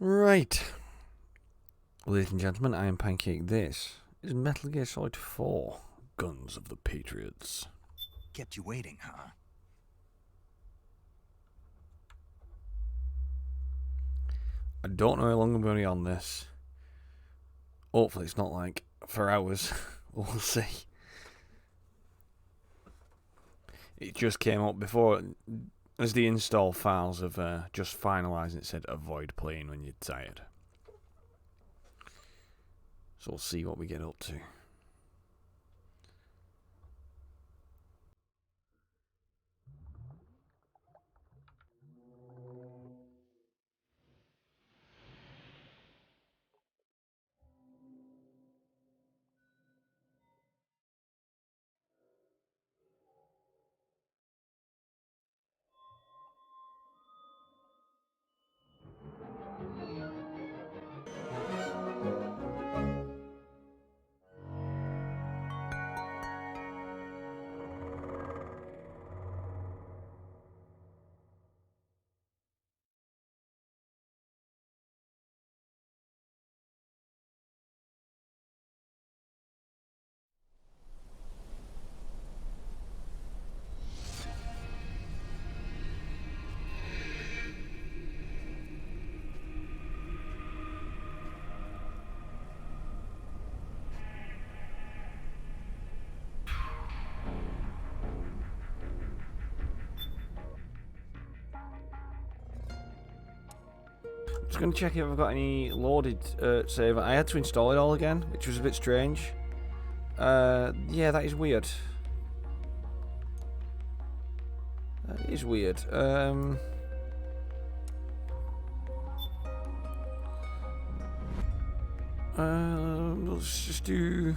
Right. Ladies and gentlemen, I am PanCake. This is Metal Gear Solid 4, Guns of the Patriots. Kept you waiting, huh? I don't know how long I'm going to be on this. Hopefully it's not like for hours. We'll see. It just came up before, as the install files have just finalised, it said avoid playing when you're tired. So we'll see what we get up to. Just going to check if I've got any loaded save. I had to install it all again, which was a bit strange. Yeah, that is weird. That is weird. Let's just do...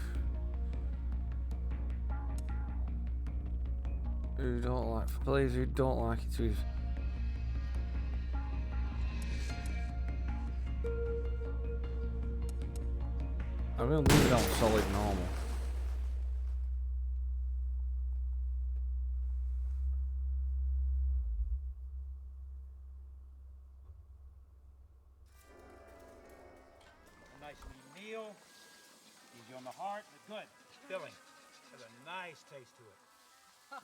Who don't like... For players who don't like it to... I'm going to leave it on solid normal. Nice meal, easy on the heart, but good, filling. Has a nice taste to it.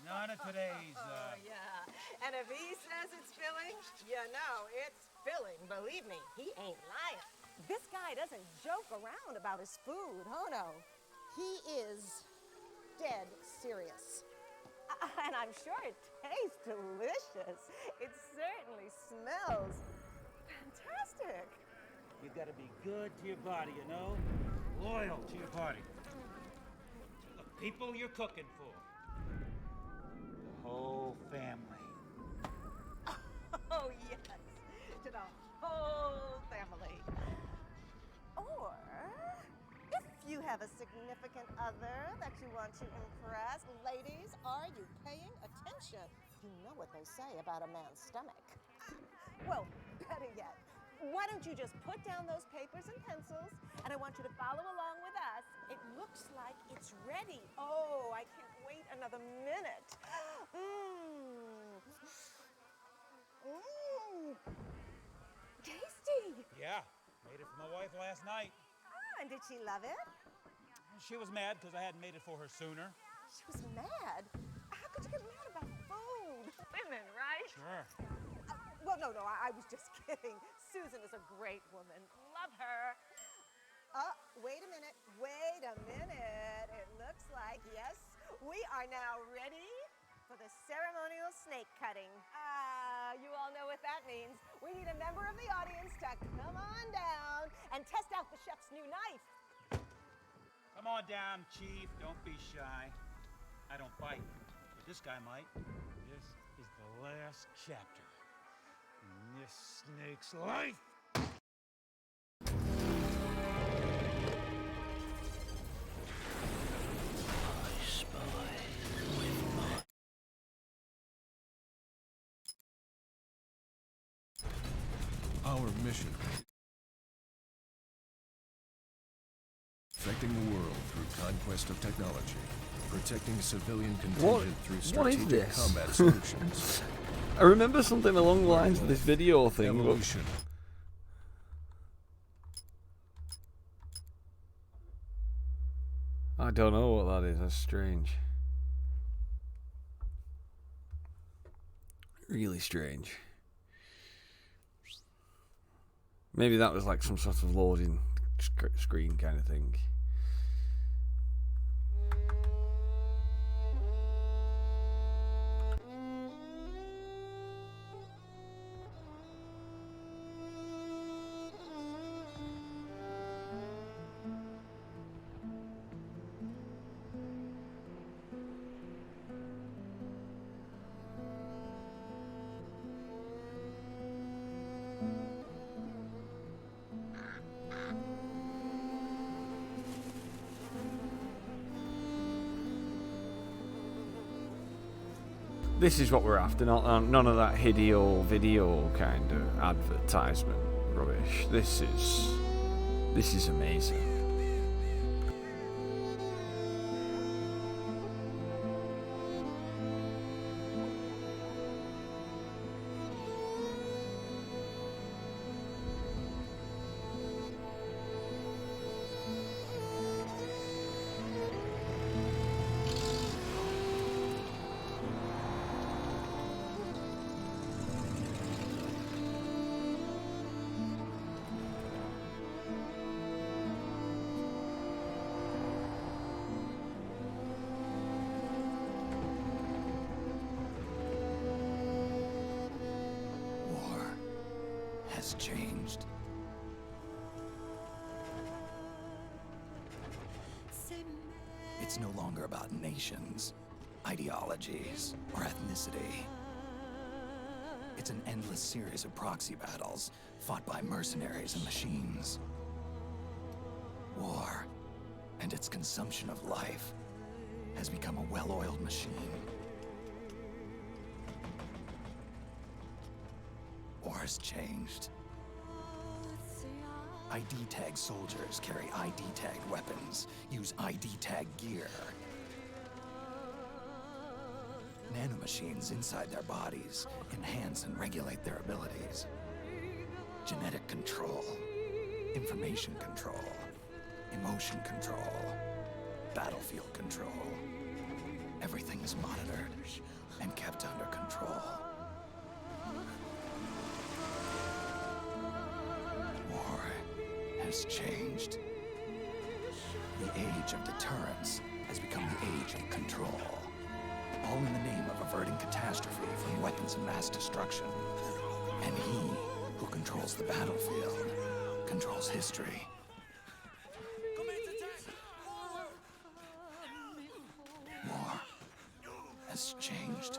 None of today's, Oh, yeah. And if he says it's filling, you know it's filling. Believe me, he ain't lying. This guy doesn't joke around about his food. Oh, no. He is dead serious. And I'm sure it tastes delicious. It certainly smells fantastic. you gotta be good to your body, you know? Loyal to your body. To the people you're cooking for. The whole family. Oh, yes. To the whole family. Or, if you have a significant other that you want to impress, ladies, are you paying attention? You know what they say about a man's stomach. Well, better yet, why don't you just put down those papers and pencils, and I want you to follow along with us. It looks like it's ready. Oh, I can't wait another minute. Tasty. Yeah, made it for my wife last night. Ah, and did she love it? She was mad because I hadn't made it for her sooner. She was mad. How could you get mad about food? Women, right? Sure. Well, no, I was just kidding. Susan is a great woman. Love her. Wait a minute. It looks like, yes, we are now ready for the ceremonial snake cutting. You all know what that means. We need a member of the audience to come on down and test out the chef's new knife. Come on down, Chief. Don't be shy. I don't bite, but this guy might. This is the last chapter in this snake's life. Our mission. Affecting the world through conquest of technology. Protecting civilian contingent through What is strategic this? combat solutions. I remember something along the lines of this video thing. But Evolution. don't know what that is. That's strange. Really strange. Maybe that was like some sort of loading screen kind of thing. This is what we're after, none of that Hideo video kind of advertisement rubbish. This is amazing. Changed. It's no longer about nations, ideologies, or ethnicity. It's an endless series of proxy battles fought by mercenaries and machines. War and its consumption of life has become a well-oiled machine. War has changed. ID-tagged soldiers carry ID-tagged weapons, use ID-tagged gear. Nanomachines inside their bodies enhance and regulate their abilities. Genetic control, information control, emotion control, battlefield control. Everything is monitored and kept under control. War has changed. The age of deterrence has become the age of control. All in the name of averting catastrophe from weapons of mass destruction. And he who controls the battlefield controls history. War has changed.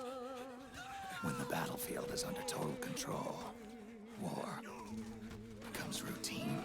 When the battlefield is under total control, war becomes routine.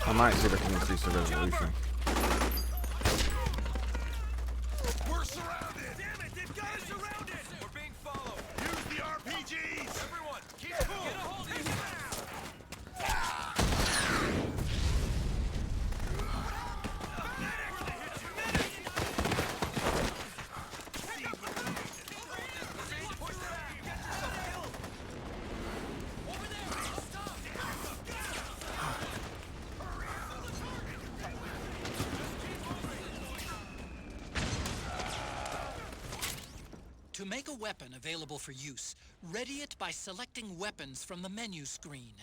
I might see if I can increase the resolution. Pick a weapon available for use. Ready it by selecting weapons from the menu screen.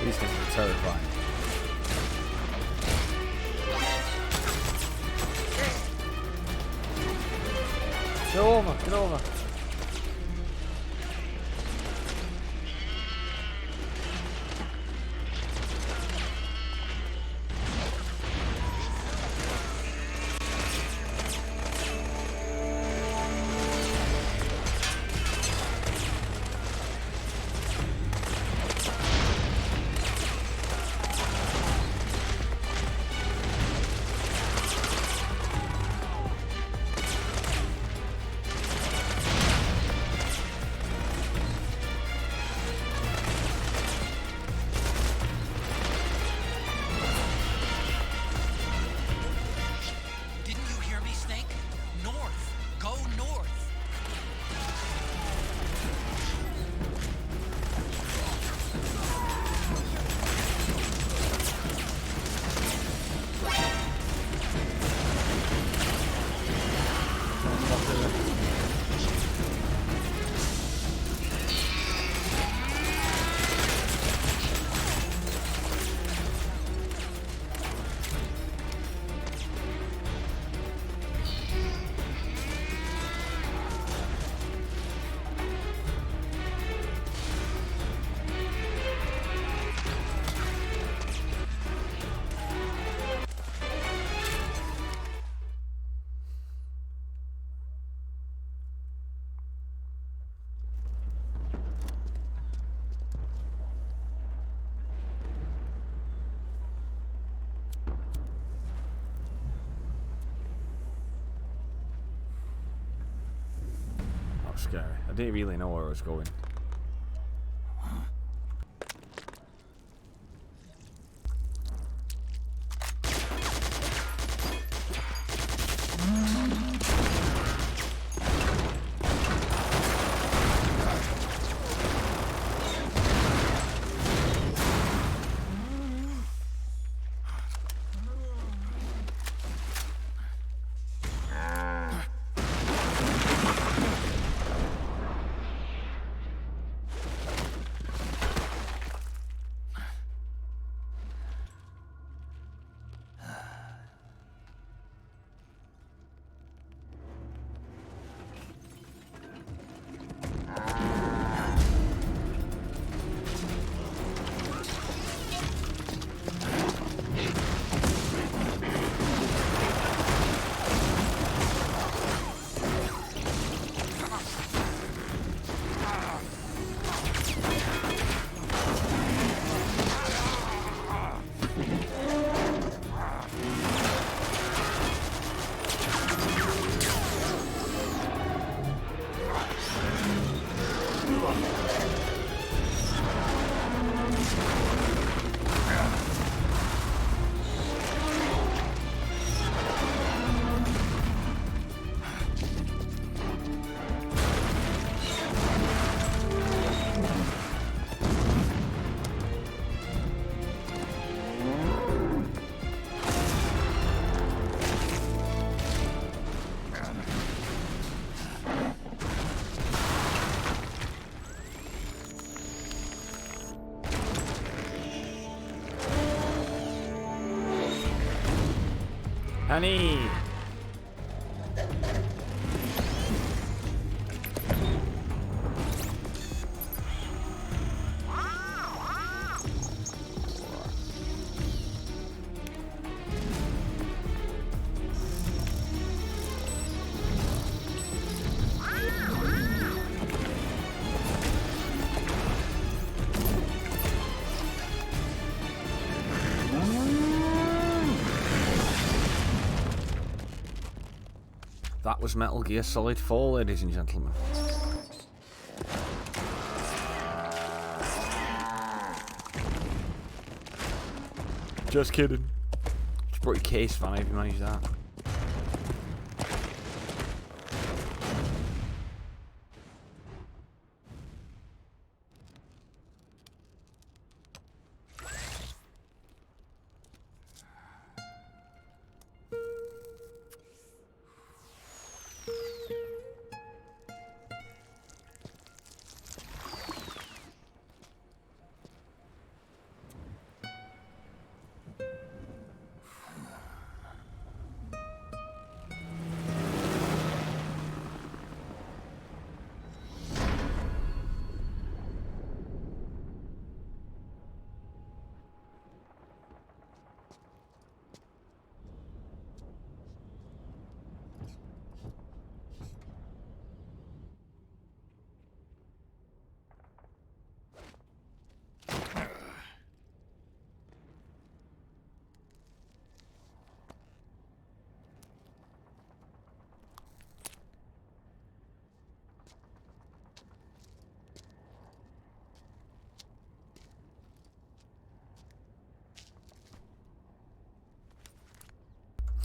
These things are terrifying. Get over, get over. Scary. I didn't really know where I was going. Honey! That was Metal Gear Solid 4, ladies and gentlemen. Just kidding. Just brought your case fan if you managed that.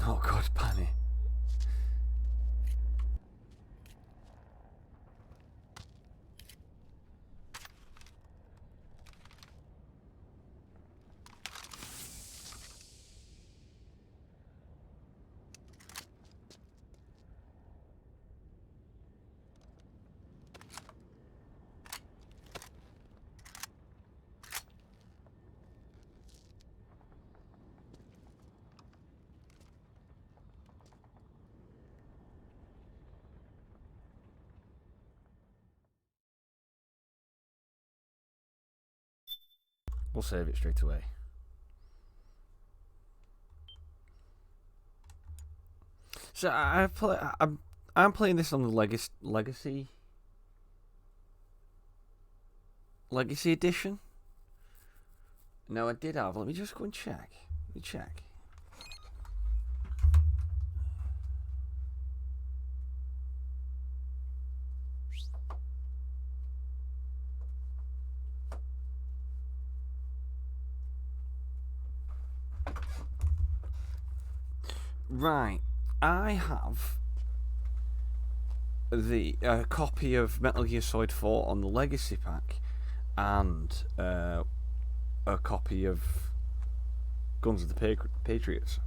Oh god, Panny. We'll save it straight away. So I'm playing this on the Legacy edition. No, I did have. Let me just go and check. Let me check. Right, I have the copy of Metal Gear Solid 4 on the Legacy pack, and a copy of Guns of the Patriots.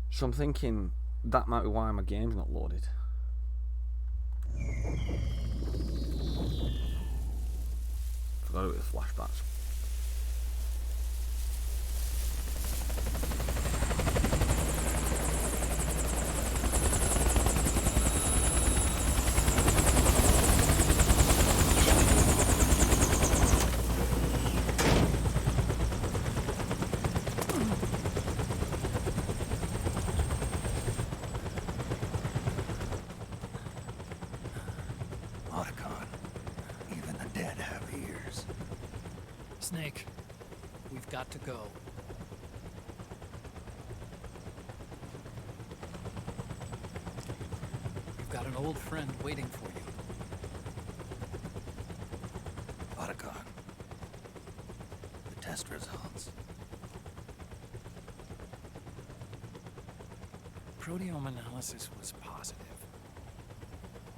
So I'm thinking that might be why my game's not loaded. Forgot it was flashbacks. Snake, we've got to go. You've got an old friend waiting for you. Otacon. The test results. Proteome analysis was positive,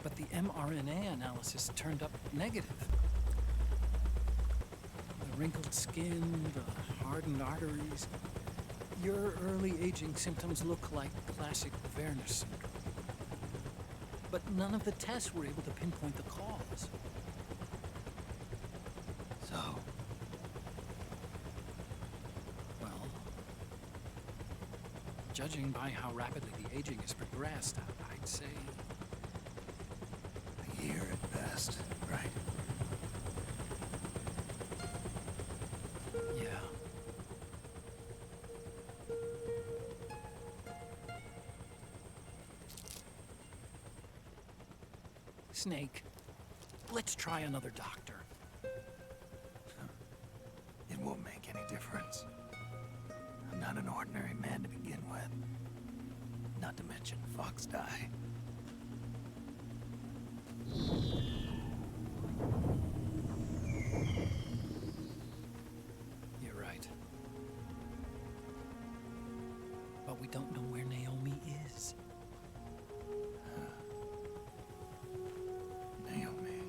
but the mRNA analysis turned up negative. The wrinkled skin, the hardened arteries. Your early aging symptoms look like classic Werner syndrome. But none of the tests were able to pinpoint the cause. So, Well, Judging by how rapidly the aging has progressed, I'd say... A year at best, right? Yeah. Snake, let's try another doctor. It won't make any difference. I'm not an ordinary man to begin with. Not to mention Fox die. You're right. But we don't know where Naomi is. Naomi.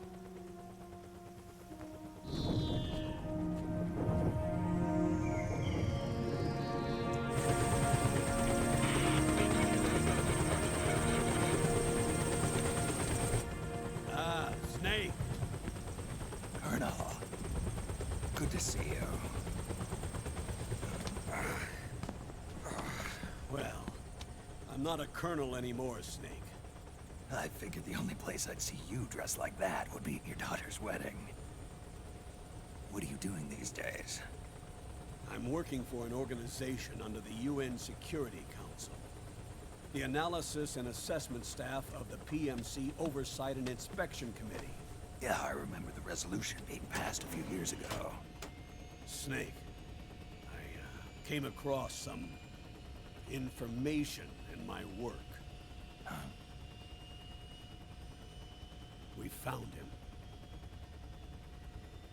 Ah, Snake. Colonel. Good to see you. Well, I'm not a colonel anymore, Snake. I figured the only place I'd see you dressed like that would be at your daughter's wedding. What are you doing these days? I'm working for an organization under the UN Security Council. The Analysis and Assessment Staff of the PMC Oversight and Inspection Committee. Yeah, I remember the resolution being passed a few years ago. Snake, I came across some information in my work. We found him.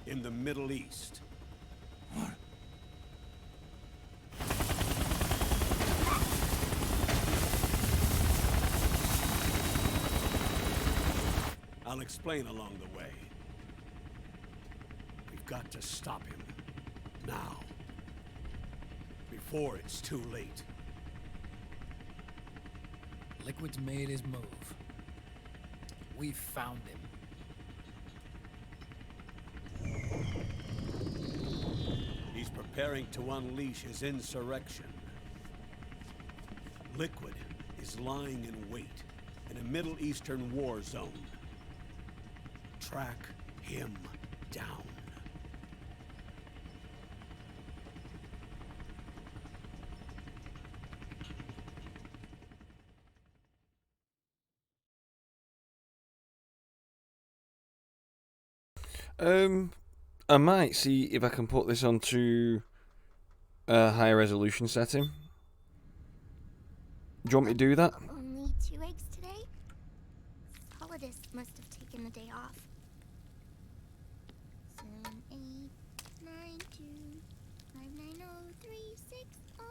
In the Middle East. What? I'll explain along the way. We've got to stop him. Now. Before it's too late. Liquid's made his move. We found him. He's preparing to unleash his insurrection. Liquid is lying in wait in a Middle Eastern war zone. Track him down. I might see if I can put this onto a higher resolution setting. Do you want me to do that? Only 2 eggs today? Solidus must have taken the day off. 7, 8, 9, 2, 5, 9, 0, 3, 6, 0,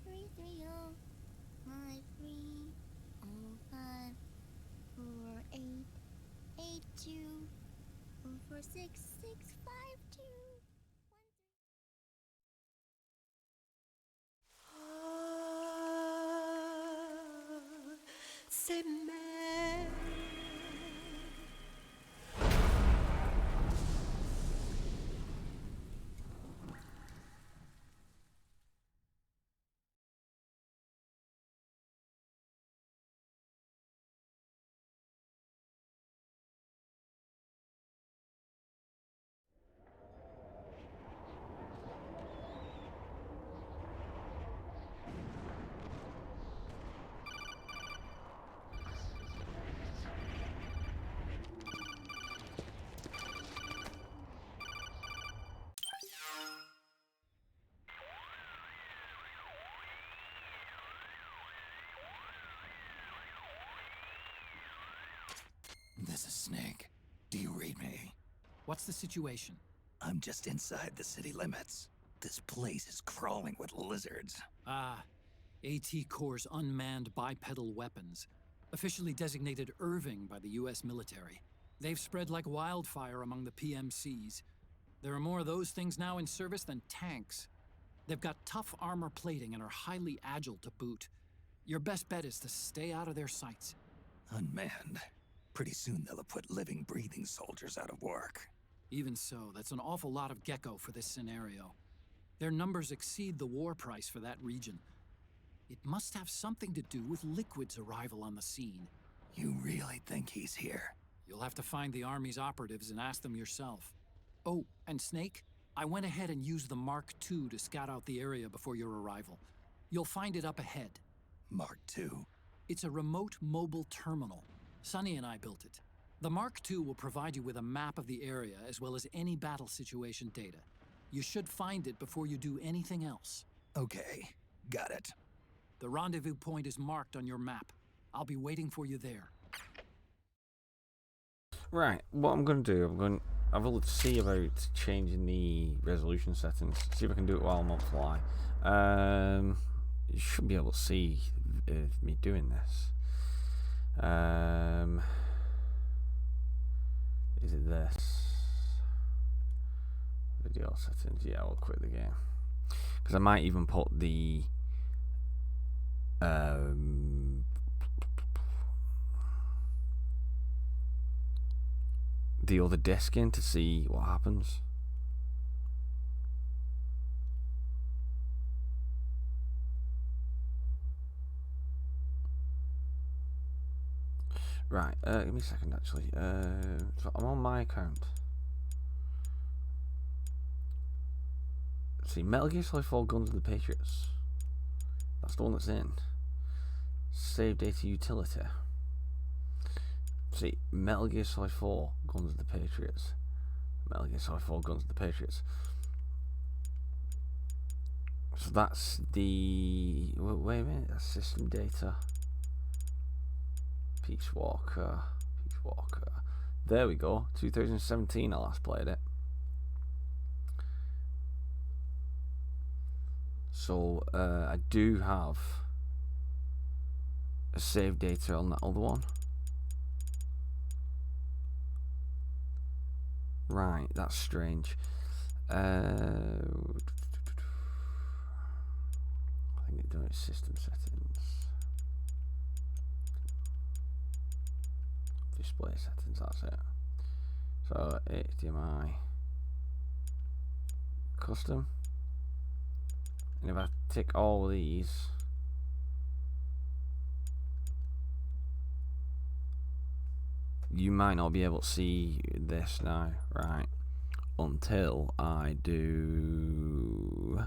3, 3, 0, 5, 3, 0, 5, 4, 8, 8, 2, 4, 4, 6, 6, 5, 2. C'est mère. This is Snake. Do you read me? What's the situation? I'm just inside the city limits. This place is crawling with lizards. Ah, AT Corps' unmanned bipedal weapons. Officially designated Irving by the US military. They've spread like wildfire among the PMCs. There are more of those things now in service than tanks. They've got tough armor plating and are highly agile to boot. Your best bet is to stay out of their sights. Unmanned. Pretty soon they'll have put living, breathing soldiers out of work. Even so, that's an awful lot of gecko for this scenario. Their numbers exceed the war price for that region. It must have something to do with Liquid's arrival on the scene. You really think he's here? You'll have to find the Army's operatives and ask them yourself. Oh, and Snake, I went ahead and used the Mark II to scout out the area before your arrival. You'll find it up ahead. Mark II? It's a remote mobile terminal. Sonny and I built it. The Mark II will provide you with a map of the area as well as any battle situation data. You should find it before you do anything else. Okay, got it. The rendezvous point is marked on your map. I'll be waiting for you there. Right, what I'm going to do, I will see about changing the resolution settings. See if I can do it while I'm on fly. You should be able to see me doing this. Is it this? Video settings. Yeah, I'll quit the game. Because I might even put the other disc in to see what happens. Right, give me a second actually. So I'm on my account. See, Metal Gear Solid 4 Guns of the Patriots. That's the one that's in. Save data utility. See, Metal Gear Solid 4 Guns of the Patriots. Metal Gear Solid 4 Guns of the Patriots. So that's the... Wait a minute, that's system data. Peace Walker. There we go. 2017 I last played it. So I do have a save data on that other one. Right, that's strange. I think it's doing system settings. Display settings, that's it. So HDMI custom. And if I tick all of these, you might not be able to see this now, right? Until I do...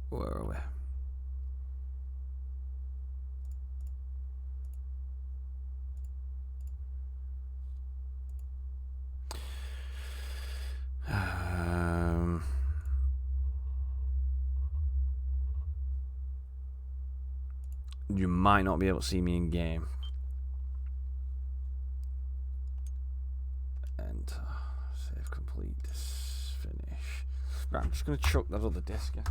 Where are we? You might not be able to see me in game. Enter. Save complete. Finish. Right, I'm just going to chuck that other disc in.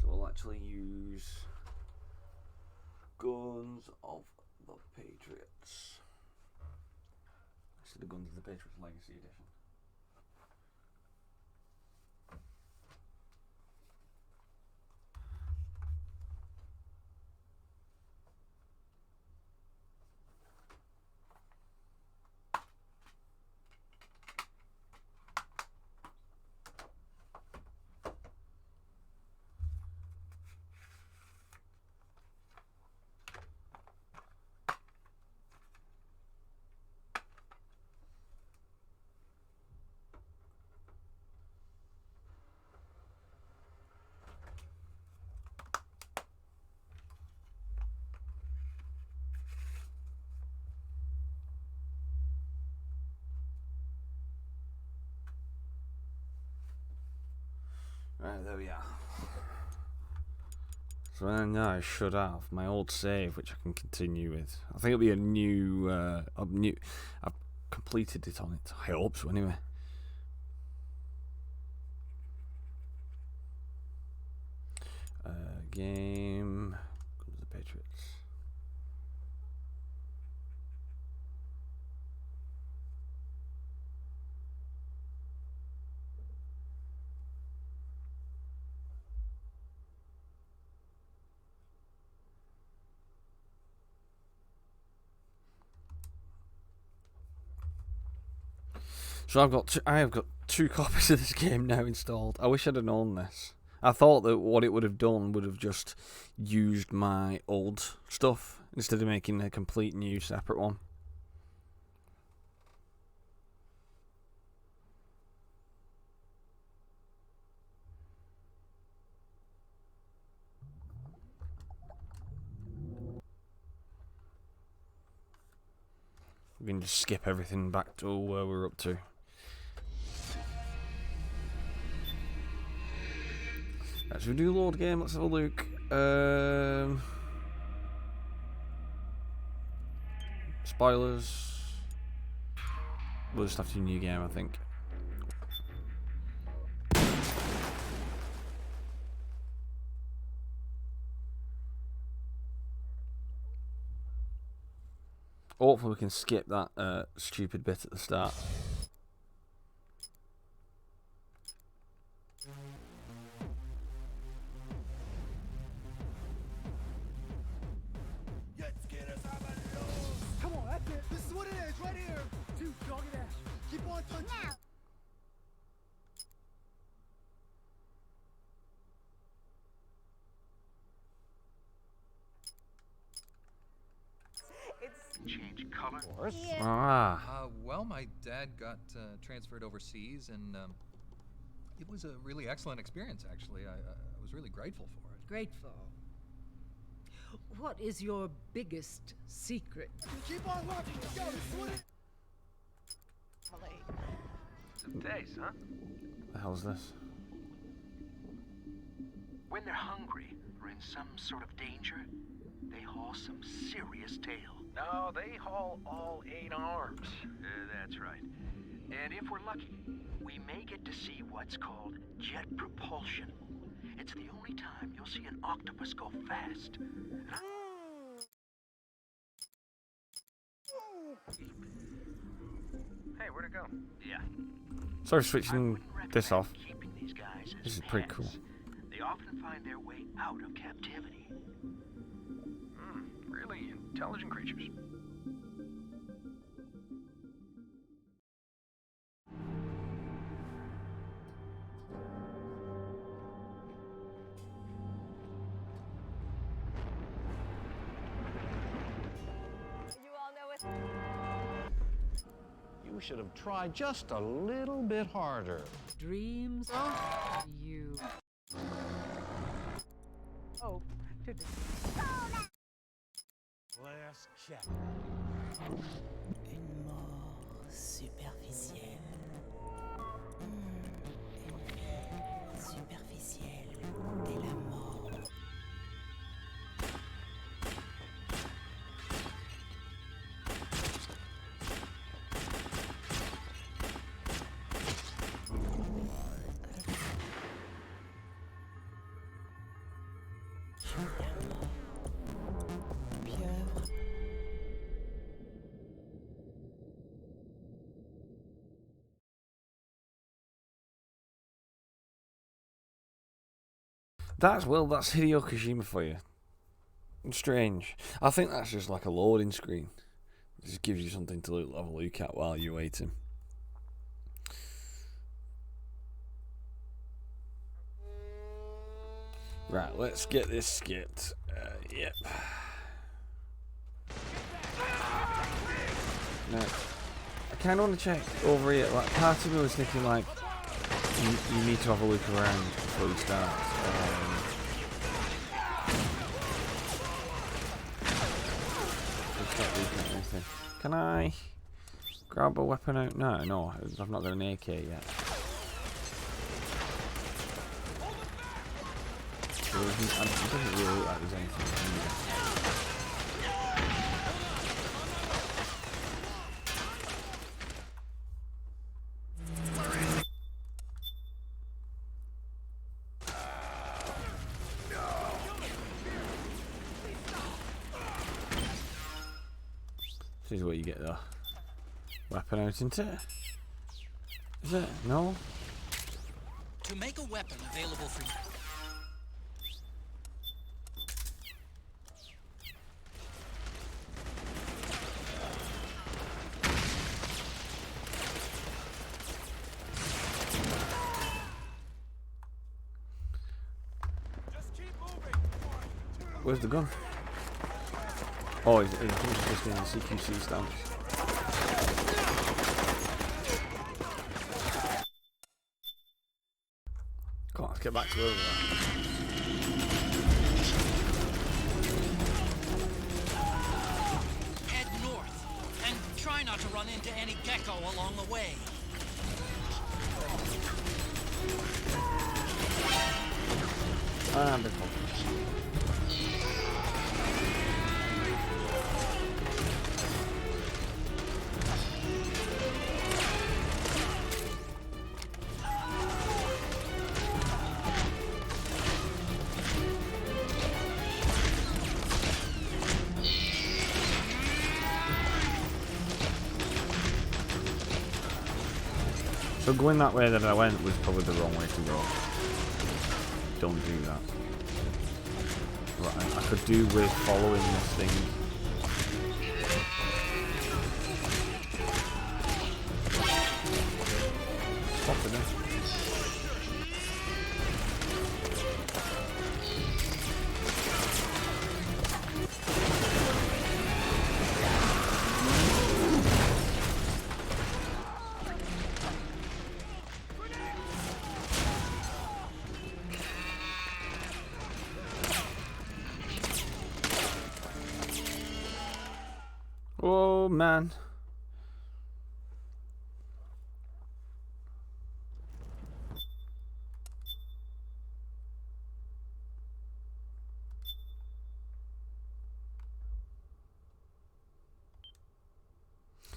So we'll actually use Guns of the Patriots. This is the Guns of the Patriots Legacy Edition. Right, there we are. So now I should have my old save, which I can continue with. I think it'll be a new, I've completed it on it. I hope so, anyway. Game, Guns of the Patriots. So I have got 2 copies of this game now installed. I wish I'd have known this. I thought that what it would have done would have just used my old stuff instead of making a complete new separate one. We can just skip everything back to where we're up to. Right, so we do load game, let's have a look. Spoilers. We'll just have to do a new game, I think. Hopefully we can skip that stupid bit at the start. Come on, that's it. This is what it is, right here. Dude, dog it out. Keep on punching. Now. Change color. Yeah. Ah. Well, my dad got transferred overseas, and it was a really excellent experience, actually. I was really grateful for it. Grateful. What is your biggest secret? Keep on walking. Let's go. This is what it Some taste, huh? The hell's this? When they're hungry or in some sort of danger, they haul some serious tail. No, they haul all 8 arms. That's right. And if we're lucky, we may get to see what's called jet propulsion. It's the only time you'll see an octopus go fast. Hey, where'd it go? Yeah. Sorry, switching this off. Keeping these guys as This is pretty pets. cool. They often find their way out of captivity. Really intelligent creatures. You all know it. You should have tried just a little bit harder. Dreams? You. Oh, dude. Last chapter. Une mort superficielle. Une vie superficielle et la mort. Pieuvre. That's Hideo Kojima for you. Strange. I think that's just like a loading screen. It just gives you something to have a look at while you're waiting. Right, let's get this skipped. Yep. Now, I kind of want to check over here. Like, part of me was thinking, like, you need to have a look around before you start. Just not looking at anything. Can I grab a weapon out? No, I've not got an AK yet. So it doesn't really look like there's anything in there. This is what you get the weapon out into. Is it? No? To make a weapon available for you. Where's the gun? Oh, it's just in the CQC stamps. Come on, let's get back to where we were. Head north, and try not to run into any gecko along the way. Ah, bit fun. So going that way that I went was probably the wrong way to go. Don't do that. Right, I could do with following this thing. Spotted it. Oh man.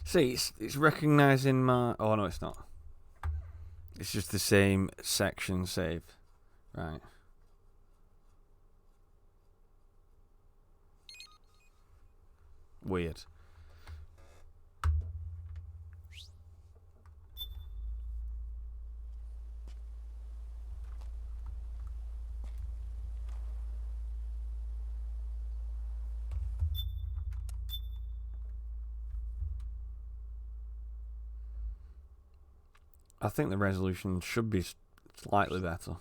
See, it's recognizing my... Oh no, it's not. It's just the same section save. Right. Weird. I think the resolution should be slightly better.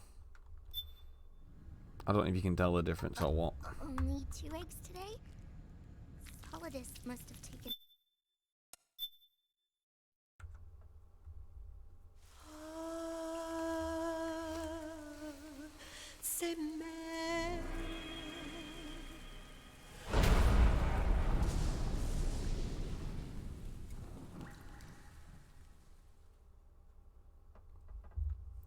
I don't know if you can tell the difference or what. Only 2 eggs today? Solidus must have taken... C'est mer.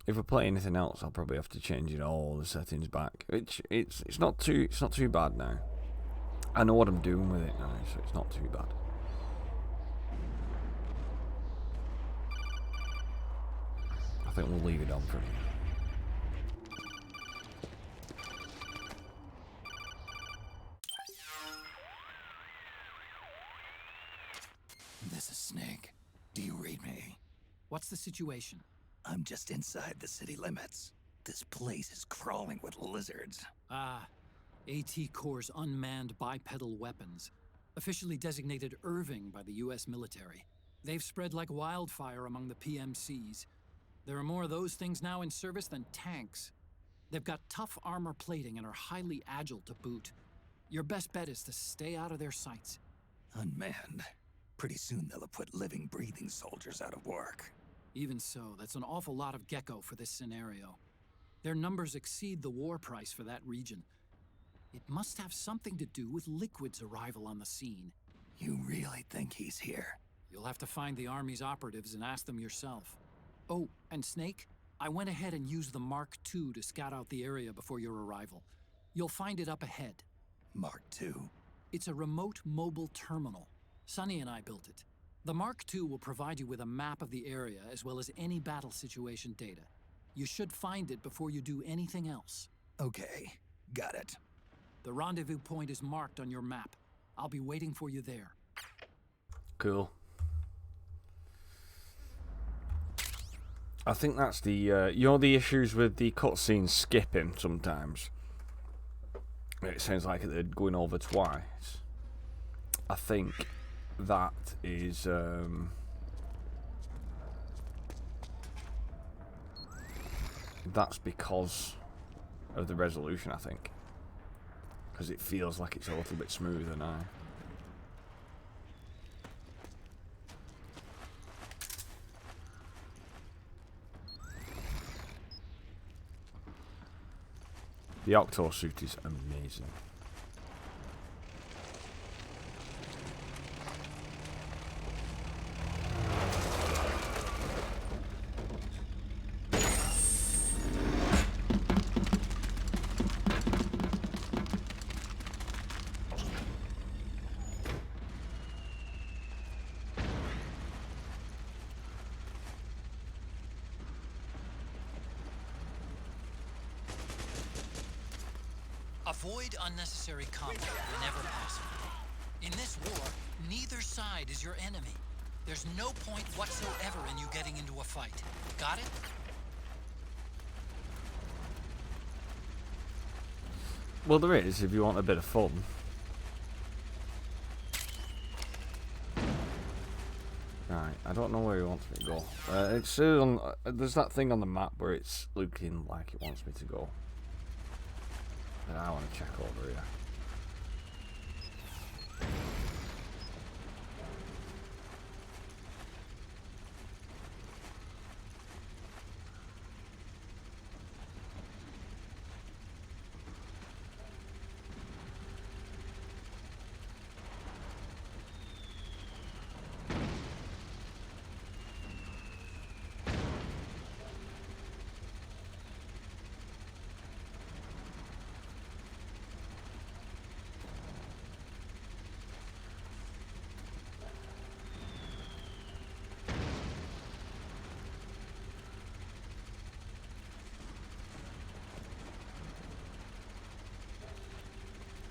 If I play anything else, I'll probably have to change all the settings back. It's not too bad now. I know what I'm doing with it now, so it's not too bad. I think we'll leave it on for now. This is Snake. Do you read me? What's the situation? I'm just inside the city limits. This place is crawling with lizards. Ah, AT Corps' unmanned bipedal weapons, officially designated Irving by the US military. They've spread like wildfire among the PMCs. There are more of those things now in service than tanks. They've got tough armor plating and are highly agile to boot. Your best bet is to stay out of their sights. Unmanned. Pretty soon they'll have put living, breathing soldiers out of work. Even so, that's an awful lot of gecko for this scenario. Their numbers exceed the war price for that region. It must have something to do with Liquid's arrival on the scene. You really think he's here? You'll have to find the Army's operatives and ask them yourself. Oh, and Snake, I went ahead and used the Mark II to scout out the area before your arrival. You'll find it up ahead. Mark II? It's a remote mobile terminal. Sonny and I built it. The Mark II will provide you with a map of the area as well as any battle situation data. You should find it before you do anything else. Okay, got it. The rendezvous point is marked on your map. I'll be waiting for you there. Cool. I think that's the, you know, the issues with the cutscenes skipping sometimes. It sounds like they're going over twice. I think that is, that's because of the resolution, I think. because it feels like it's a little bit smoother now. The Octo suit is amazing. Avoid unnecessary combat whenever possible. In this war, neither side is your enemy. There's no point whatsoever in you getting into a fight. Got it? Well, there is, if you want a bit of fun. Right, I don't know where he wants me to go. It's on, there's that thing on the map where it's looking like it wants me to go. And I want to check over here.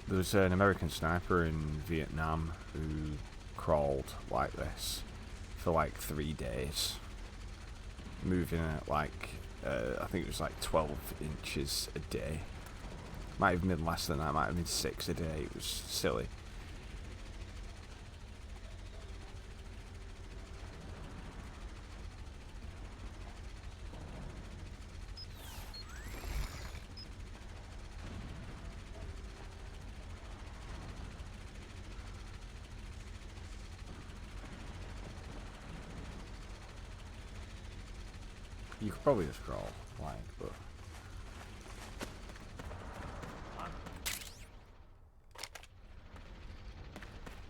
There was an American sniper in Vietnam who crawled like this for like 3 days, moving at like I think it was like 12 inches a day. Might have been less than that, might have been 6 a day. It was silly. You could probably just crawl, like, but...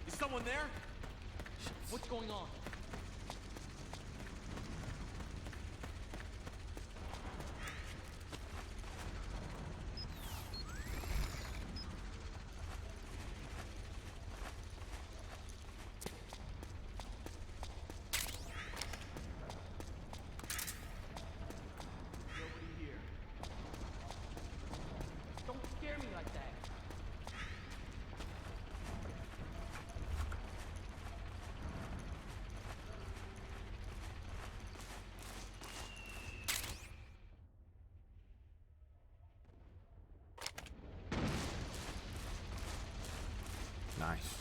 Is someone there? What's going on? Nice.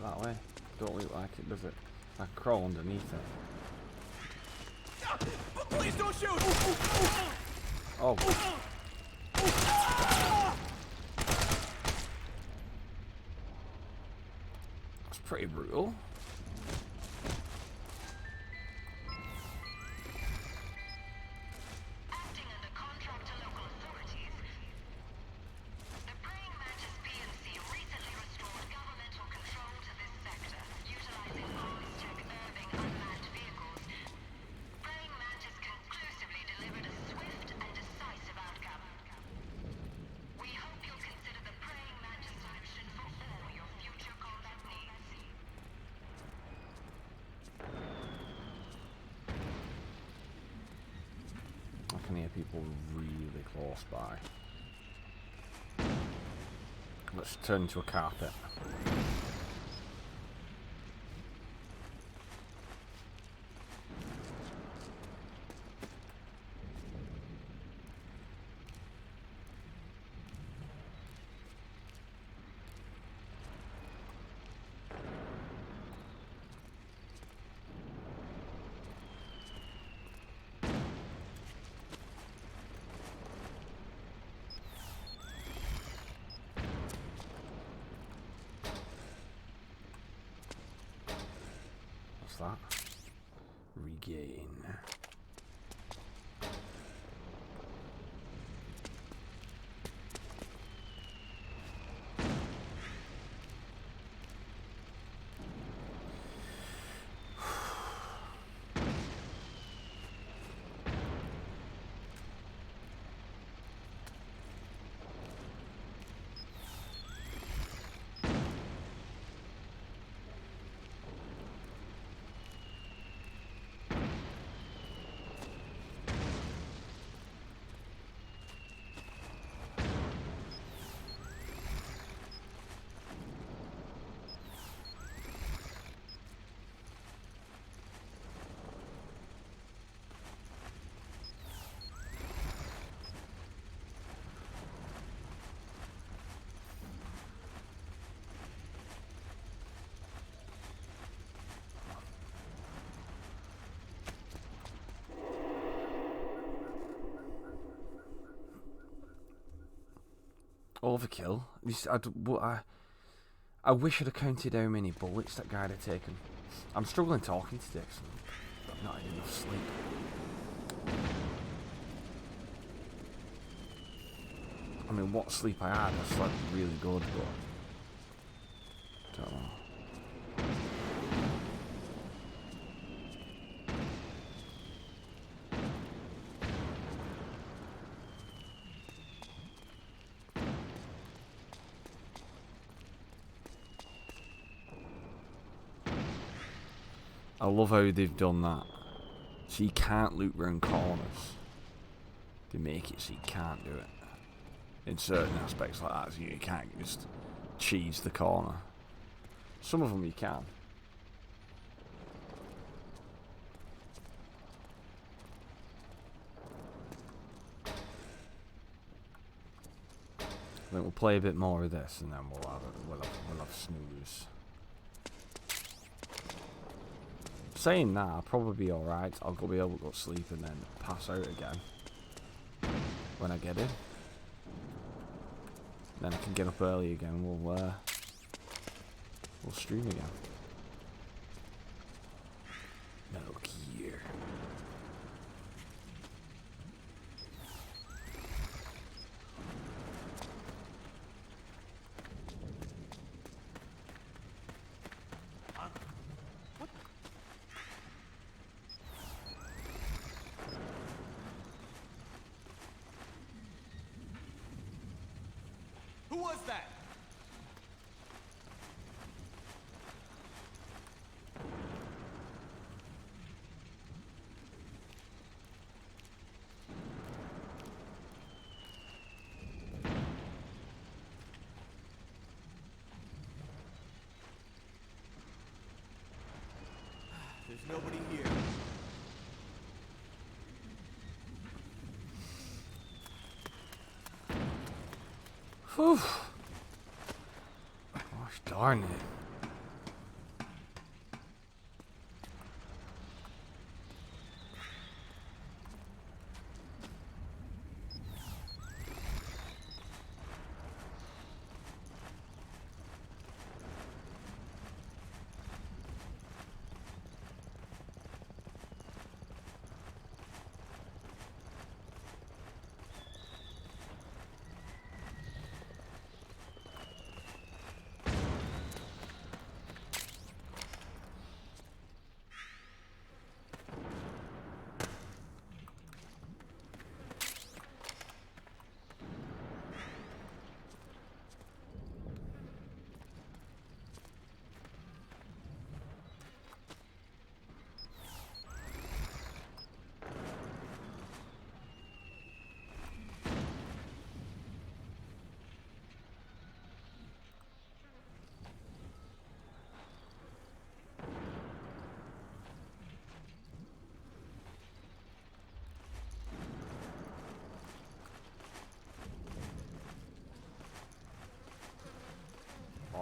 That way. Don't look like it, does it? I can crawl underneath it. Please don't shoot! Oh. Pretty brutal. I can hear people really close by. Let's turn into a carpet. That regain. Overkill. I wish I'd have counted how many bullets that guy had taken. I'm struggling talking today because I've not had enough sleep. I mean, what sleep I had, I slept really good, but don't know. I love how they've done that. So you can't loop round corners. They make it so you can't do it. In certain aspects like that, so you can't just cheese the corner. Some of them you can. I think we'll play a bit more of this and then we'll have snooze. Saying that, I'll probably be alright. I'll be able to go to sleep and then pass out again when I get in. Then I can get up early again and we'll stream again. Metal Gear. Who was that? There's nobody here. Whew. Gosh darn it.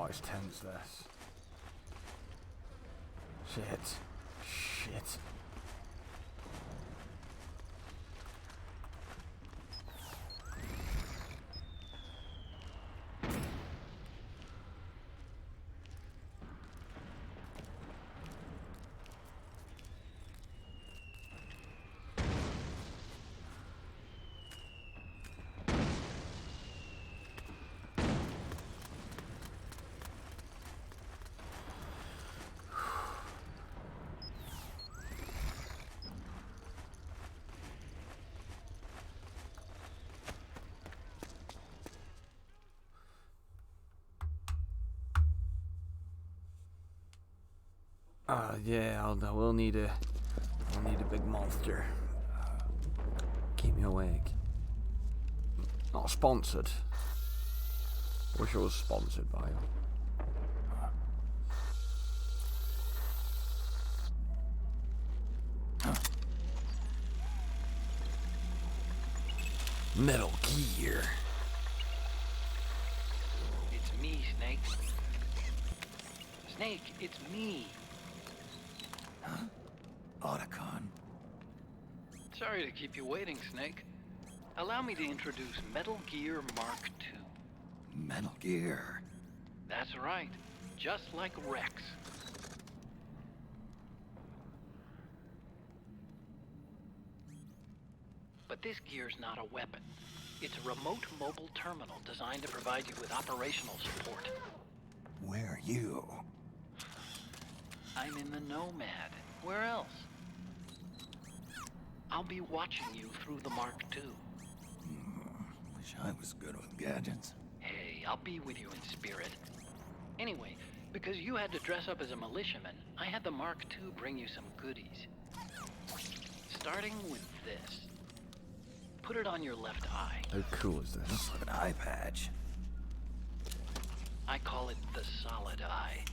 Oh, it's tense, this. Shit. Shit. Yeah, I will need a big monster. Keep me awake. Not sponsored. Wish I was sponsored by you. Metal Gear. It's me, Snake. Snake, it's me. Huh? Otacon. Sorry to keep you waiting, Snake. Allow me to introduce Metal Gear Mark II. Metal Gear. That's right. Just like Rex. But this gear's not a weapon. It's a remote mobile terminal designed to provide you with operational support. Where are you? I'm in the Nomad. Where else? I'll be watching you through the Mark II. Wish I was good with gadgets. Hey, I'll be with you in spirit. Anyway, because you had to dress up as a militiaman, I had the Mark II bring you some goodies. Starting with this. Put it on your left eye. How cool is this? Looks like an eye patch. I call it the Solid Eye.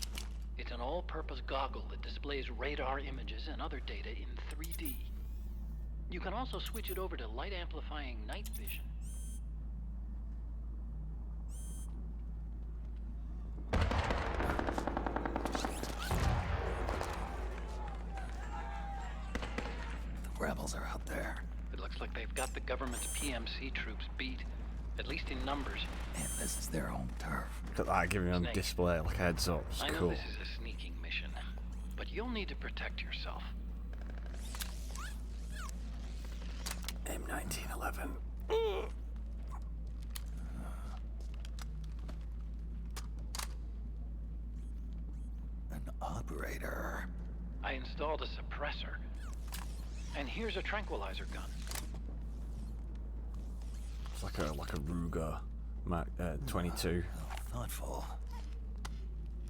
It's an all-purpose goggle that displays radar images and other data in 3D. You can also switch it over to light-amplifying night vision. The rebels are out there. It looks like they've got the government's PMC troops beat, at least in numbers. And this is their home turf. Look at that, giving them a display like a heads up. It's I know cool. this is a sneaking mission, but you'll need to protect yourself. M1911. An operator. I installed a suppressor. And here's a tranquilizer gun. It's like a Ruger Mark 22. Thoughtful.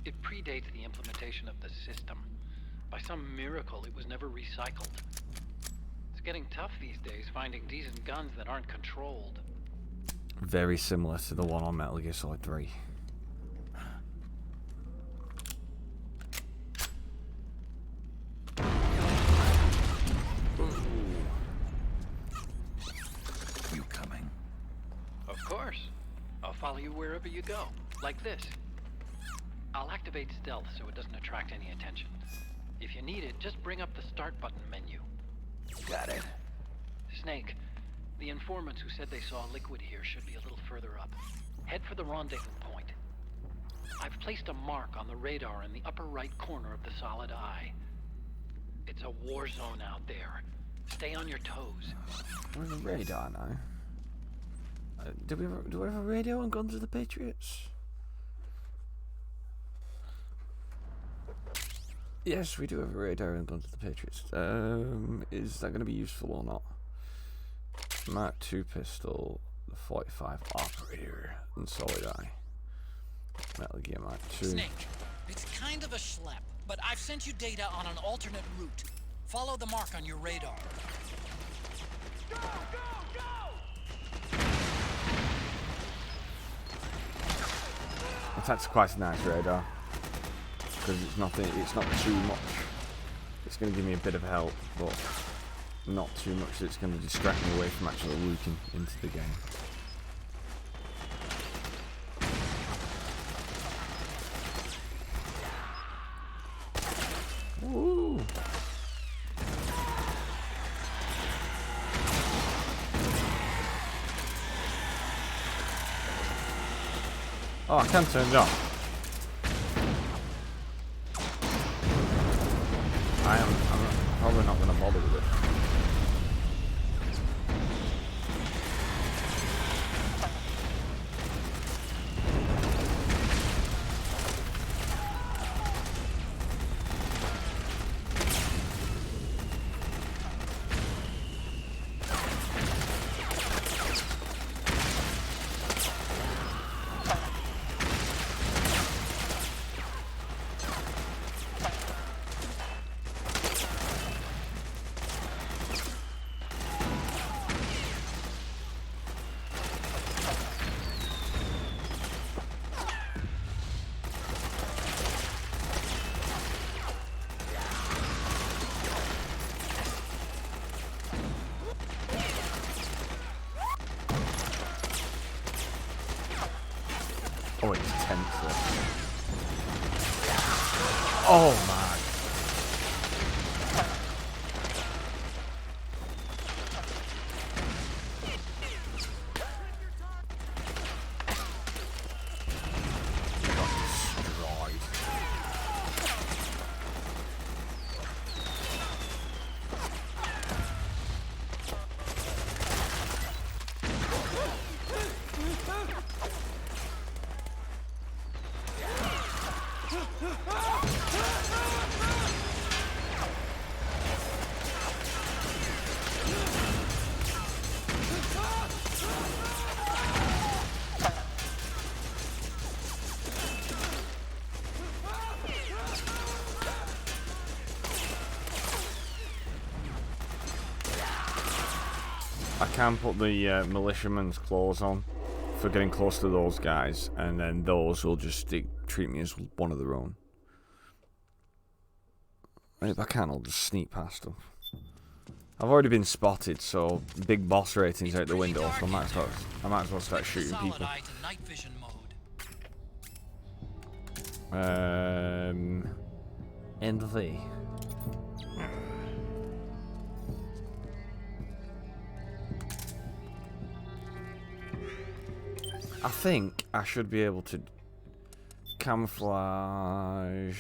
It predates the implementation of the system. By some miracle, it was never recycled. It's getting tough these days finding decent guns that aren't controlled. Very similar to the one on Metal Gear Solid 3. You coming? Of course. I'll follow you wherever you go. Like this. I'll activate stealth so it doesn't attract any attention. If you need it, just bring up the start button menu. Got it. Snake, the informants who said they saw liquid here should be a little further up. Head for the rendezvous point. I've placed a mark on the radar in the upper right corner of the Solid Eye. It's a war zone out there. Stay on your toes. We're on the radar now. Do we have a radio on Guns of the Patriots? Yes, we do have a radar on Guns of the Patriots. Is that going to be useful or not? Mark II pistol, the 45 operator, and Solid Eye. Metal Gear Mark II. Snake, it's kind of a schlep, but I've sent you data on an alternate route. Follow the mark on your radar. Go, go, go! That's quite a nice radar. Because it's not too much. It's going to give me a bit of help, but not too much that it's going to distract me away from actually looking into the game. Oh, I can turn it off. I'm probably not going to bother with it. Oh, it's tense. Oh man. You got destroyed. I can put the militiaman's claws on for getting close to those guys, and then those will just treat me as one of their own. And if I can, I'll just sneak past them. I've already been spotted, so big boss ratings out the window, so I might as well start shooting people. Envy. I think I should be able to camouflage.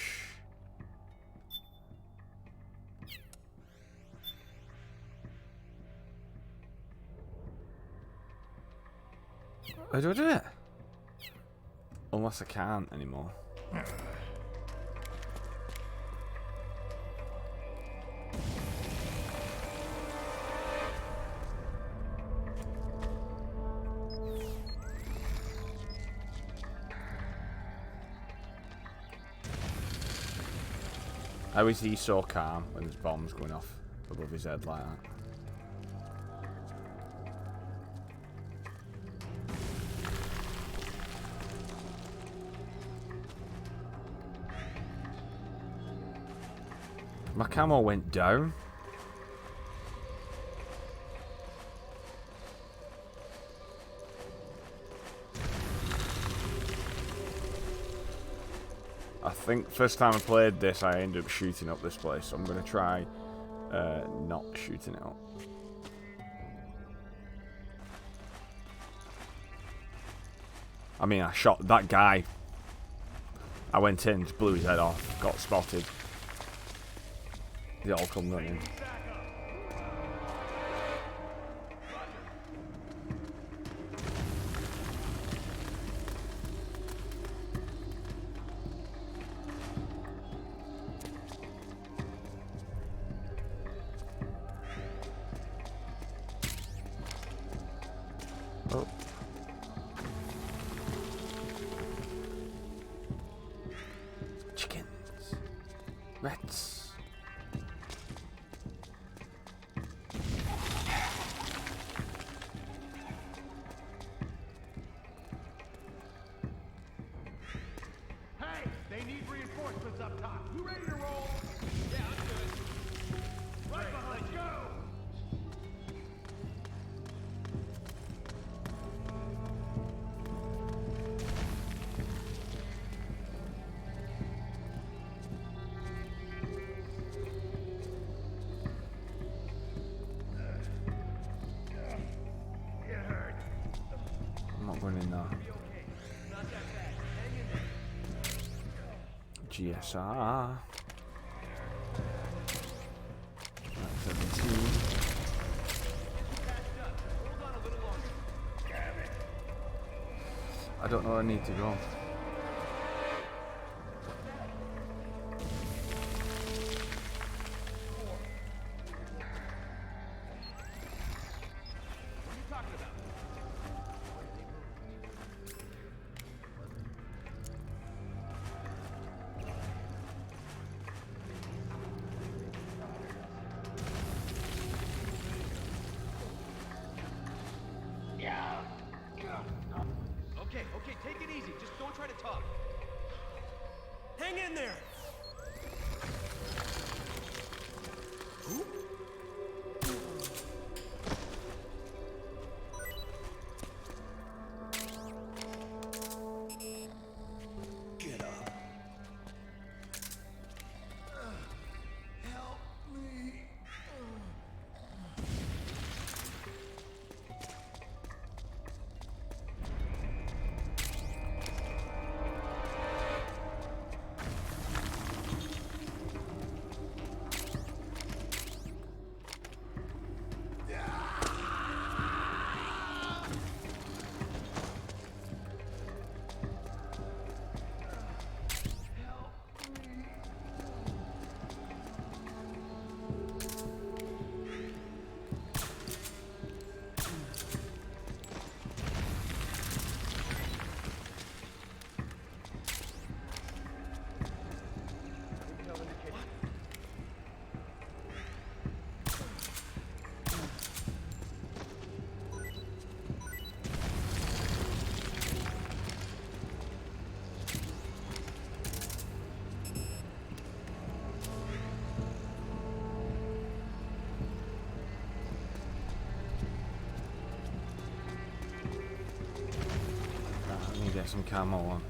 How do I do it? Unless I can't anymore. How is he so calm when there's bombs going off above his head like that? My camo went down. I think first time I played this, I ended up shooting up this place, so I'm going to try not shooting it up. I mean, I shot that guy. I went in, just blew his head off, got spotted. They all come running. Oh. Chickens. Rats. Hey, they need reinforcements up top. You ready to roll? Yeah, I'm good. Right behind you. Go! I'm not going in there. Not that bad. GSR. 17. I don't know where I need to go. Okay, take it easy. Just don't try to talk. Hang in there! Get up. Help me. Get some camo on.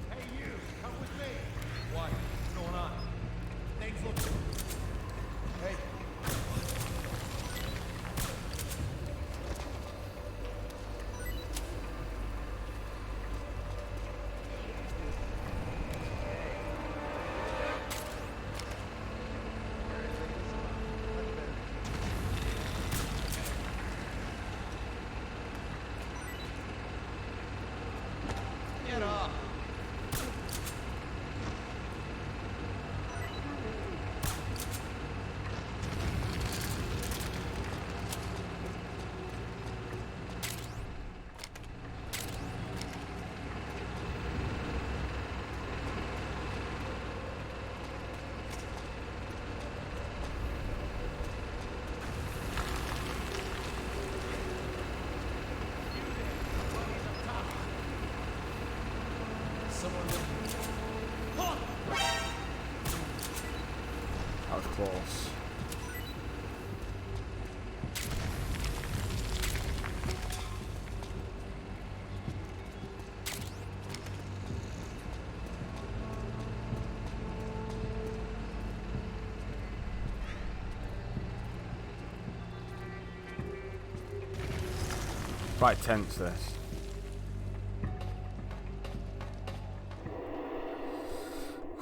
Hey, you! Come with me! What? What's going on? Things look... Hey! Get up! That was close. Quite tense, this.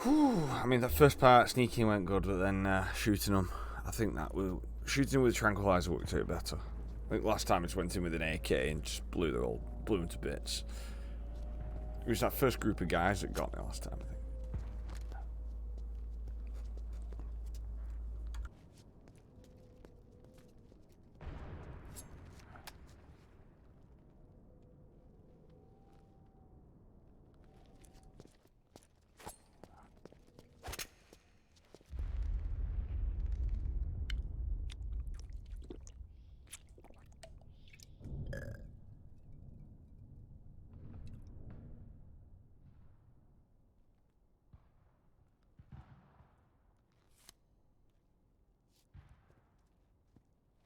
Whew. I mean, that first part, sneaking went good, but then shooting them, I think that will... Shooting with Tranquilizer worked out better. I think last time I just went in with an AK and just blew them to bits. It was that first group of guys that got me last time, I think.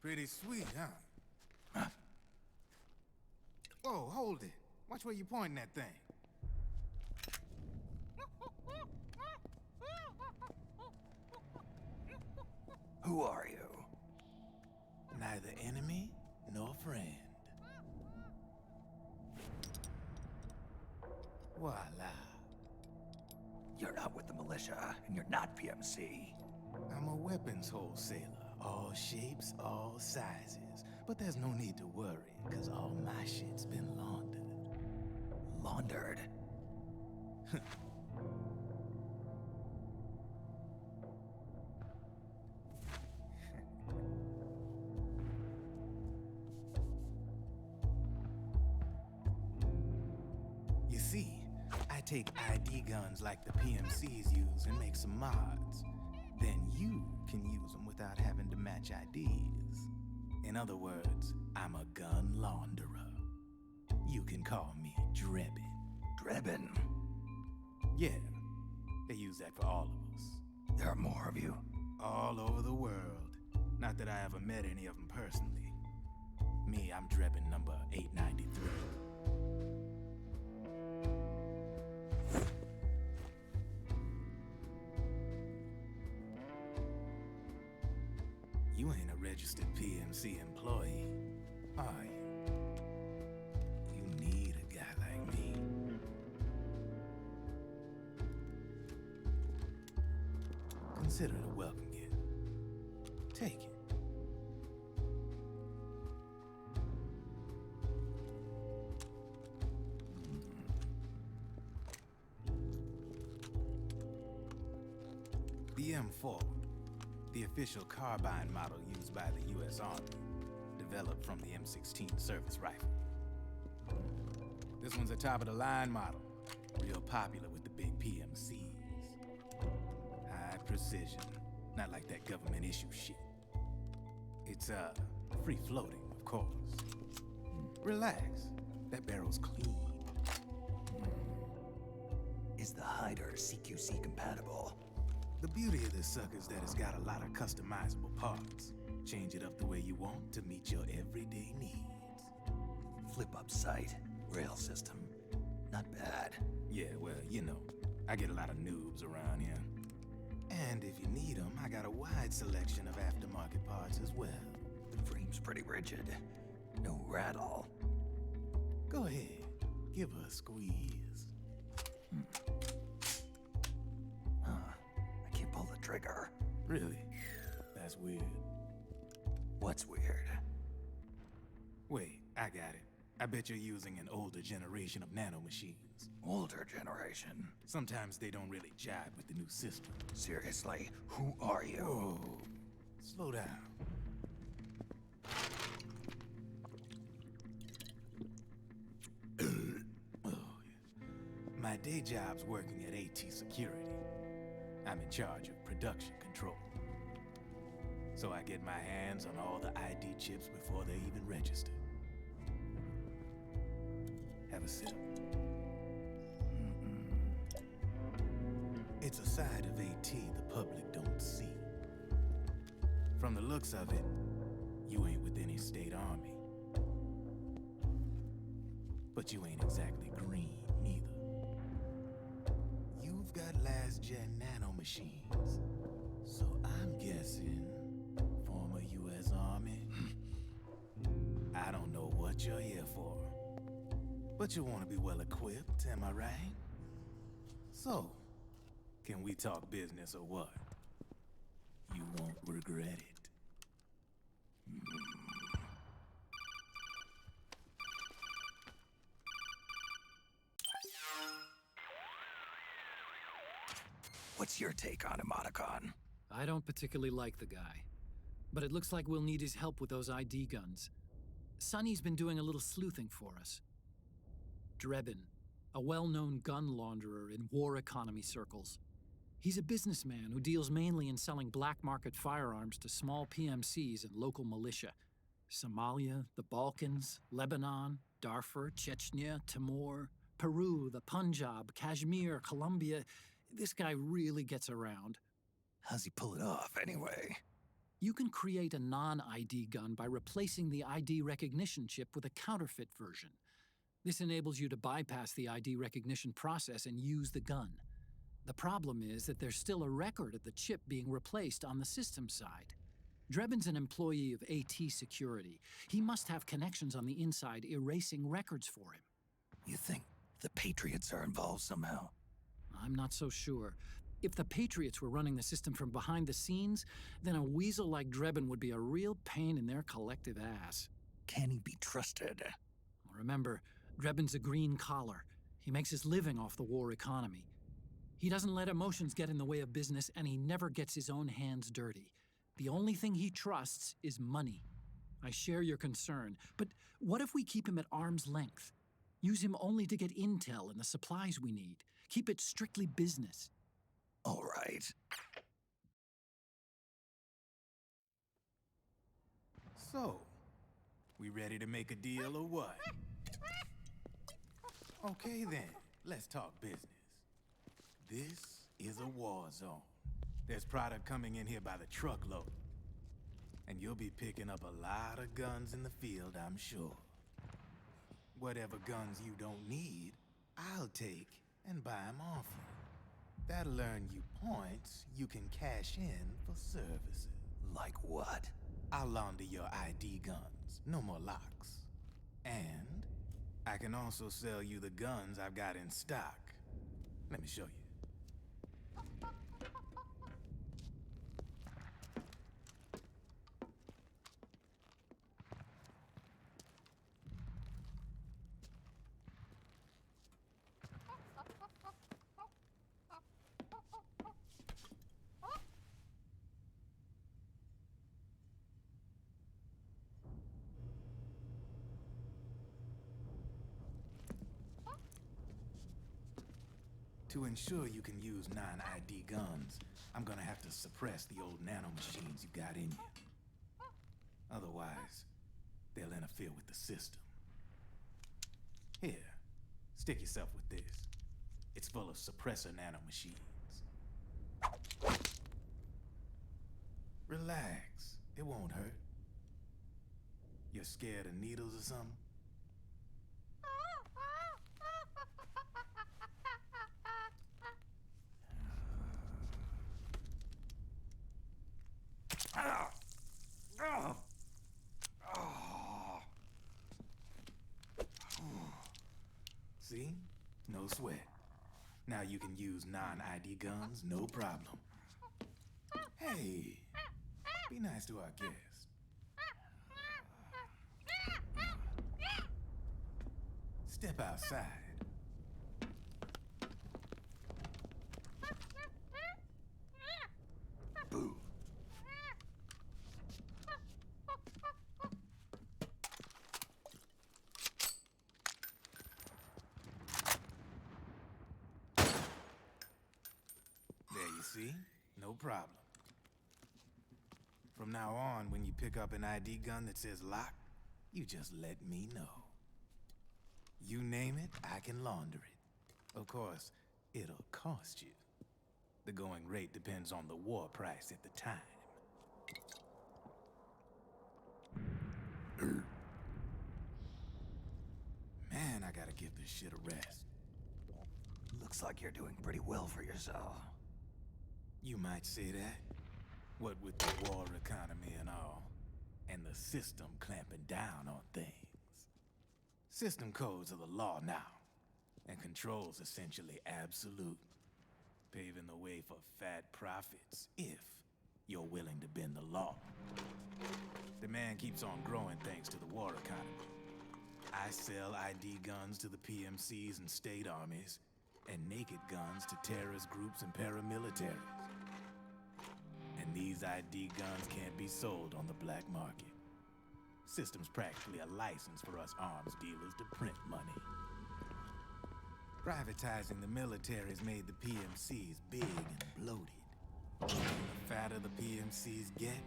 Pretty sweet, huh? Whoa, hold it. Watch where you pointing that thing. Who are you? Neither enemy nor friend. Voila. You're not with the militia, and you're not PMC. I'm a weapons wholesaler. All shapes, all sizes. But there's no need to worry, because all my shit's been laundered. Laundered? You see, I take ID guns like the PMCs use and make some mods. Then you can use them without having to match IDs. In other words, I'm a gun launderer. You can call me Drebin. Drebin? Yeah, they use that for all of us. There are more of you? All over the world. Not that I ever met any of them personally. Me, I'm Drebin number 893. You ain't a registered PMC employee, are you? You need a guy like me. Consider it a welcome gift. Take it. The M4, the official carbine model used by the U.S. Army, developed from the M16 service rifle. This one's a top-of-the-line model, real popular with the big PMCs. High precision, not like that government-issue shit. It's, free-floating, of course. Relax, that barrel's clean. Is the hider CQC compatible? The beauty of this sucker is that it's got a lot of customizable parts. Change it up the way you want to meet your everyday needs. Flip-up sight, rail system. Not bad. Yeah, well, you know, I get a lot of noobs around here. And if you need them, I got a wide selection of aftermarket parts as well. The frame's pretty rigid. No rattle. Go ahead, give her a squeeze. I can't pull the trigger. Really? That's weird. What's weird? Wait, I got it. I bet you're using an older generation of nanomachines. Older generation? Sometimes they don't really jive with the new system. Seriously, who are you? Whoa. Slow down. Oh, yeah. My day job's working at AT Security. I'm in charge of production control. So I get my hands on all the ID chips before they even register. Have a sip. It's a side of AT the public don't see. From the looks of it, you ain't with any state army. But you ain't exactly green, neither. You've got last-gen nanomachines. So I'm guessing former U.S. Army. I don't know what you're here for. But you want to be well-equipped, am I right? So, can we talk business or what? You won't regret it. What's your take on Emoticon? I don't particularly like the guy. But it looks like we'll need his help with those ID guns. Sonny's been doing a little sleuthing for us. Drebin, a well-known gun launderer in war economy circles. He's a businessman who deals mainly in selling black market firearms to small PMCs and local militia. Somalia, the Balkans, Lebanon, Darfur, Chechnya, Timor, Peru, the Punjab, Kashmir, Colombia. This guy really gets around. How's he pull it off, anyway? You can create a non-ID gun by replacing the ID recognition chip with a counterfeit version. This enables you to bypass the ID recognition process and use the gun. The problem is that there's still a record of the chip being replaced on the system side. Drebin's an employee of AT Security. He must have connections on the inside erasing records for him. You think the Patriots are involved somehow. I'm not so sure. If the Patriots were running the system from behind the scenes, then a weasel like Drebin would be a real pain in their collective ass. Can he be trusted? Remember, Drebin's a green collar. He makes his living off the war economy. He doesn't let emotions get in the way of business, and he never gets his own hands dirty. The only thing he trusts is money. I share your concern, but what if we keep him at arm's length? Use him only to get intel and the supplies we need. Keep it strictly business. All right. So, we ready to make a deal or what? Okay then, let's talk business. This is a war zone. There's product coming in here by the truckload. And you'll be picking up a lot of guns in the field, I'm sure. Whatever guns you don't need, I'll take and buy them off you. That'll earn you points you can cash in for services. Like what? I'll launder your ID guns, no more locks. And I can also sell you the guns I've got in stock. Let me show you. To ensure you can use non-ID guns, I'm gonna have to suppress the old nanomachines you've got in you. Otherwise, they'll interfere with the system. Here, stick yourself with this. It's full of suppressor nanomachines. Relax, it won't hurt. You're scared of needles or something? See? No sweat. Now you can use non-ID guns, no problem. Hey, be nice to our guest. Step outside. Boo. There you see? No problem. From now on, when you pick up an ID gun that says lock, you just let me know. You name it, I can launder it. Of course, it'll cost you. The going rate depends on the war price at the time. Man, I gotta give this shit a rest. Looks like you're doing pretty well for yourself. You might say that. What with the war economy and all, and the system clamping down on things. System codes are the law now, and control's essentially absolute, paving the way for fat profits if you're willing to bend the law. Demand keeps on growing thanks to the war economy. I sell ID guns to the PMCs and state armies, and naked guns to terrorist groups and paramilitaries. And these ID guns can't be sold on the black market. System's practically a license for us arms dealers to print money. Privatizing the military's made the PMCs big and bloated. The fatter the PMCs get,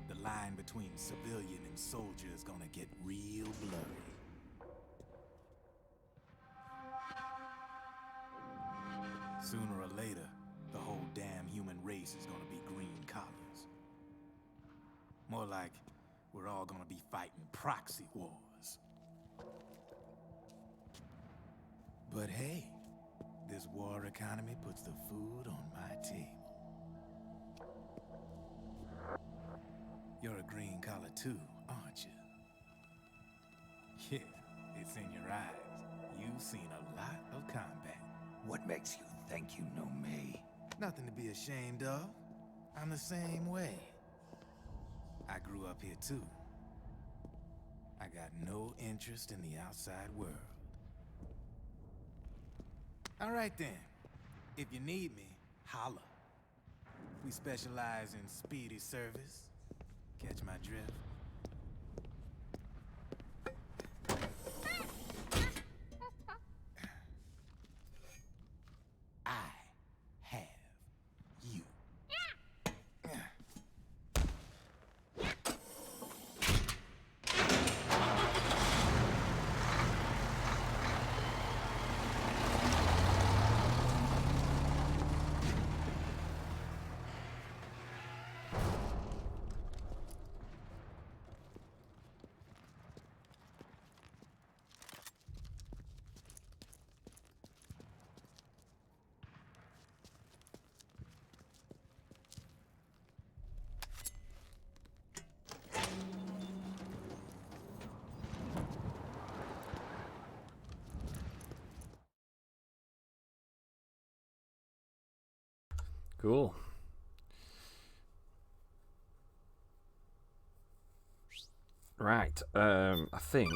the line between civilian and soldier is gonna get real blurry. Sooner or later, the whole damn human race is gonna be green collars. More like we're all gonna be fighting proxy wars. But hey, this war economy puts the food on my table. You're a green collar too, aren't you? Yeah, it's in your eyes. you've seen a lot of combat. What makes you think you know me? Nothing to be ashamed of. I'm the same way. I grew up here too. I got no interest in the outside world. All right then. If you need me, holla. We specialize in speedy service. Catch my drift? I have you. Cool. Right, I think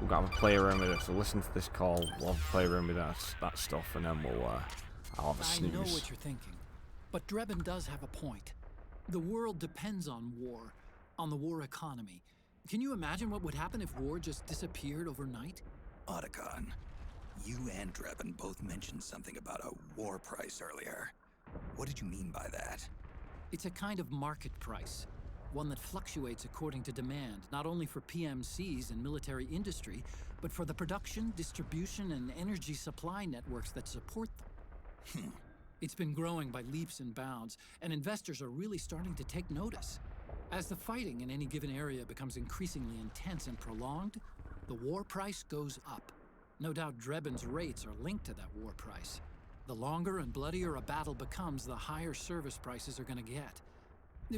we've got to play around with it. So listen to this call, we'll have to play around with that stuff, and then I'll have a snooze. I know what you're thinking, but Drebin does have a point. The world depends on war, on the war economy. Can you imagine what would happen if war just disappeared overnight? Otacon, you and Drebin both mentioned something about a war price earlier. What did you mean by that? It's a kind of market price, one that fluctuates according to demand, not only for PMCs and military industry, but for the production, distribution, and energy supply networks that support them. It's been growing by leaps and bounds, and investors are really starting to take notice. As the fighting in any given area becomes increasingly intense and prolonged, the war price goes up. No doubt Drebin's rates are linked to that war price. The longer and bloodier a battle becomes, the higher service prices are going to get.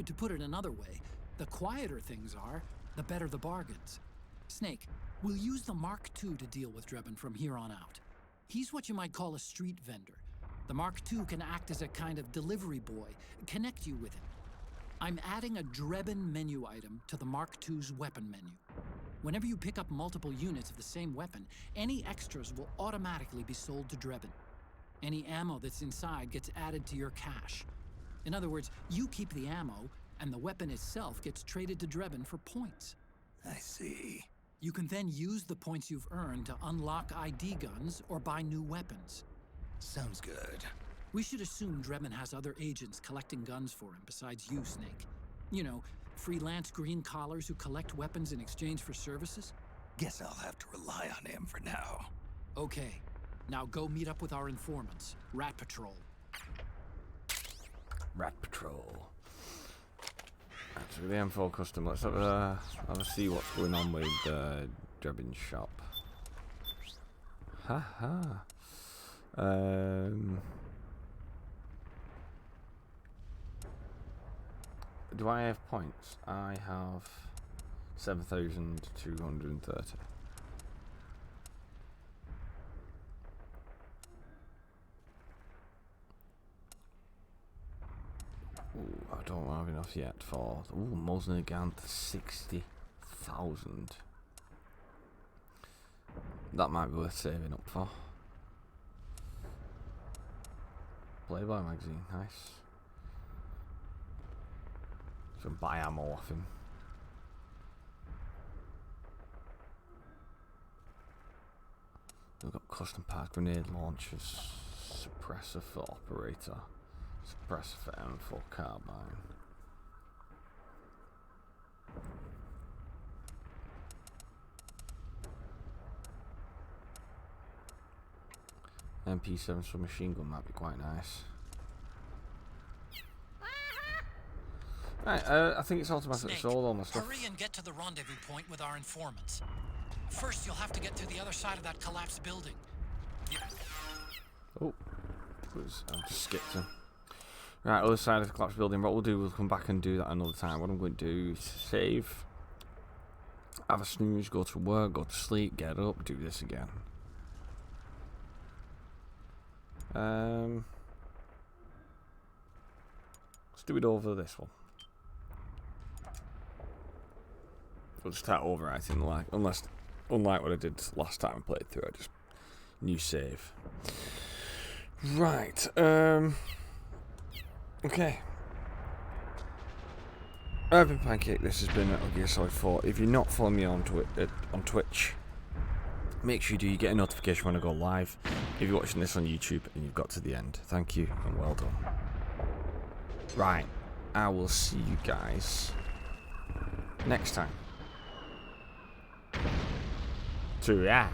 To put it another way, the quieter things are, the better the bargains. Snake, we'll use the Mark II to deal with Drebin from here on out. He's what you might call a street vendor. The Mark II can act as a kind of delivery boy, connect you with him. I'm adding a Drebin menu item to the Mark II's weapon menu. Whenever you pick up multiple units of the same weapon, any extras will automatically be sold to Drebin. Any ammo that's inside gets added to your cache. In other words, you keep the ammo, and the weapon itself gets traded to Drebin for points. I see. You can then use the points you've earned to unlock ID guns or buy new weapons. Sounds good. We should assume Drebin has other agents collecting guns for him besides you, Snake. You know, freelance green collars who collect weapons in exchange for services? Guess I'll have to rely on him for now. Okay. Now go meet up with our informants, Rat Patrol. Rat Patrol. Right, so the M4 custom. Let's have a see what's going on with Drebin's shop. Haha. Do I have points? I have 7,230. Ooh, I don't have enough yet for. Ooh, Mosner Gant 60,000. That might be worth saving up for. Playboy magazine, nice. Some buy ammo off him. We've got custom pack grenade launchers, suppressor for operator, suppressor for M4 carbine. MP7 for machine gun might be quite nice. Right, I think it's automatically sold all my stuff. Hurry and get to the rendezvous point with our informants. First, you'll have to get to the other side of that collapsed building. Oh, I've just skipped him. Right, other side of the collapsed building. What we'll do, we'll come back and do that another time. What I'm going to do is save, have a snooze, go to work, go to sleep, get up, do this again. Let's do it over this one. We'll start overwriting like, unlike what I did last time I played through. I just new save. Right. Okay. I've been PanCake. This has been Metal Gear Solid 4. If you're not following me on Twitch, make sure you do. You get a notification when I go live. If you're watching this on YouTube and you've got to the end, thank you and well done. Right. I will see you guys next time. So yeah.